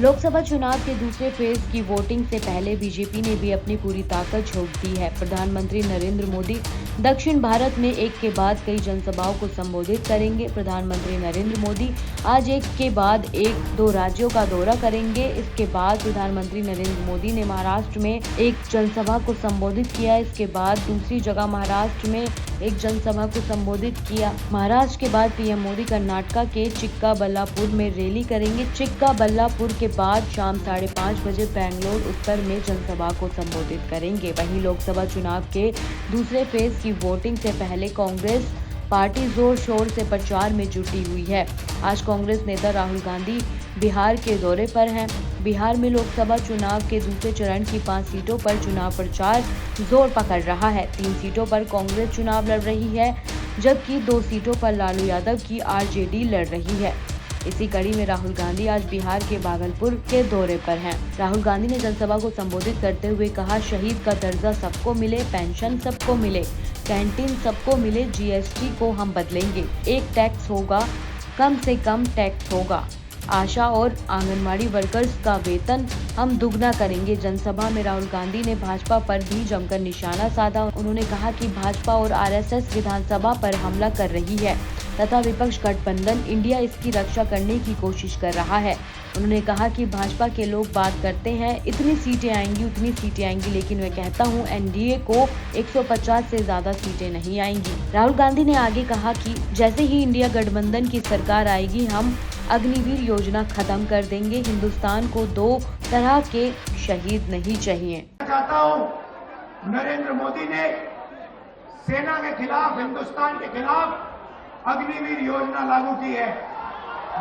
लोकसभा चुनाव के दूसरे फेज की वोटिंग से पहले बीजेपी ने भी अपनी पूरी ताकत झोंक दी है। प्रधानमंत्री नरेंद्र मोदी दक्षिण भारत में एक के बाद कई जनसभाओं को संबोधित करेंगे। प्रधानमंत्री नरेंद्र मोदी आज एक के बाद एक 2 राज्यों का दौरा करेंगे। इसके बाद प्रधानमंत्री नरेंद्र मोदी ने महाराष्ट्र में एक जनसभा को संबोधित किया। इसके बाद दूसरी जगह महाराष्ट्र में एक जनसभा को संबोधित किया। महाराष्ट्र के बाद पीएम मोदी कर्नाटक के चिक्काबल्लापुर में रैली करेंगे। चिक्काबल्लापुर के बाद शाम 5:30 बजे बेंगलुरु उत्तर में जनसभा को संबोधित करेंगे। वहीं लोकसभा चुनाव के दूसरे फेज की वोटिंग से पहले कांग्रेस पार्टी जोर शोर से प्रचार में जुटी हुई है। आज कांग्रेस नेता राहुल गांधी बिहार के दौरे पर हैं। बिहार में लोकसभा चुनाव के दूसरे चरण की 5 सीटों पर चुनाव प्रचार जोर पकड़ रहा है। 3 सीटों पर कांग्रेस चुनाव लड़ रही है, जबकि 2 सीटों पर लालू यादव की आरजेडी लड़ रही है। इसी कड़ी में राहुल गांधी आज बिहार के भागलपुर के दौरे पर हैं। राहुल गांधी ने जनसभा को संबोधित करते हुए कहा, शहीद का दर्जा सबको मिले, पेंशन सबको मिले, कैंटीन सबको मिले, जीएसटी को हम बदलेंगे, एक टैक्स होगा, कम से कम टैक्स होगा, आशा और आंगनवाड़ी वर्कर्स का वेतन हम दुगना करेंगे। जनसभा में राहुल गांधी ने भाजपा पर भी जमकर निशाना साधा। उन्होंने कहा कि भाजपा और आरएसएस विधानसभा पर हमला कर रही है तथा विपक्ष गठबंधन इंडिया इसकी रक्षा करने की कोशिश कर रहा है। उन्होंने कहा कि भाजपा के लोग बात करते हैं इतनी सीटें आएंगी, उतनी सीटें आएंगी, लेकिन मैं कहता हूं एनडीए को 150 से ज्यादा सीटें नहीं आएंगी। राहुल गांधी ने आगे कहा कि जैसे ही इंडिया गठबंधन की सरकार आएगी, हम अग्निवीर योजना खत्म कर देंगे। हिंदुस्तान को 2 तरह के शहीद नहीं चाहिए। चाहता हूं नरेंद्र मोदी ने सेना के खिलाफ, हिंदुस्तान के खिलाफ अग्निवीर योजना लागू की है।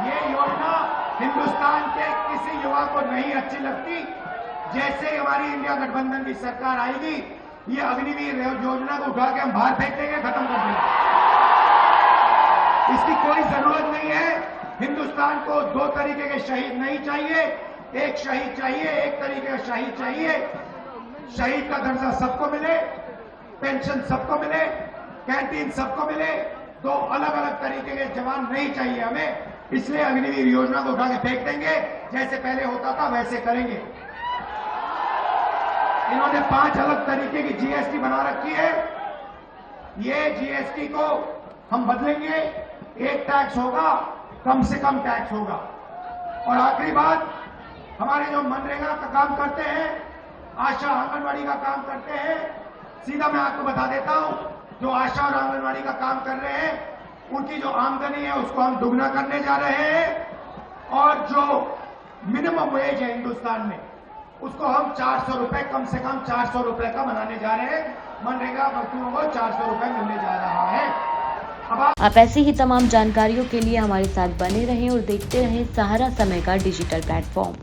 ये योजना हिंदुस्तान के किसी युवा को नहीं अच्छी लगती। जैसे ही हमारी इंडिया गठबंधन की सरकार आएगी, ये अग्निवीर योजना को उठा के हम बाहर फेंक देंगे, खत्म कर देंगे। इसकी कोई जरूरत नहीं है। हिंदुस्तान को 2 तरीके के शहीद नहीं चाहिए, एक शहीद चाहिए, एक तरीके का शहीद चाहिए। शहीद का दर्जा सबको मिले, पेंशन सबको मिले, कैंटीन सबको मिले। 2 अलग-अलग तरीके के जवान नहीं चाहिए हमें। इसलिए अग्निवीर योजना को उठा के फेंक देंगे, जैसे पहले होता था वैसे करेंगे। इन्होंने 5 अलग तरीके की जीएसटी बना रखी है। ये जीएसटी को हम बदलेंगे, एक टैक्स होगा, कम से कम टैक्स होगा। और आखिरी बात, हमारे जो मनरेगा का काम करते हैं, आशा आंगनवाड़ी का काम करते हैं, सीधा मैं आपको बता देता हूं, जो आशा और आंगनवाड़ी का काम कर रहे हैं, उनकी जो आमदनी है उसको हम दुगना करने जा रहे हैं। और जो मिनिमम वेज है हिंदुस्तान में, उसको हम 400 रुपए, कम से कम 400 रुपए का बनाने जा रहे हैं। मनरेगा मजदूरों को 400 रुपए मिलने जा रहा है। आप ऐसी ही तमाम जानकारियों के लिए हमारे साथ बने रहें और देखते रहें सहारा समय का डिजिटल प्लेटफॉर्म।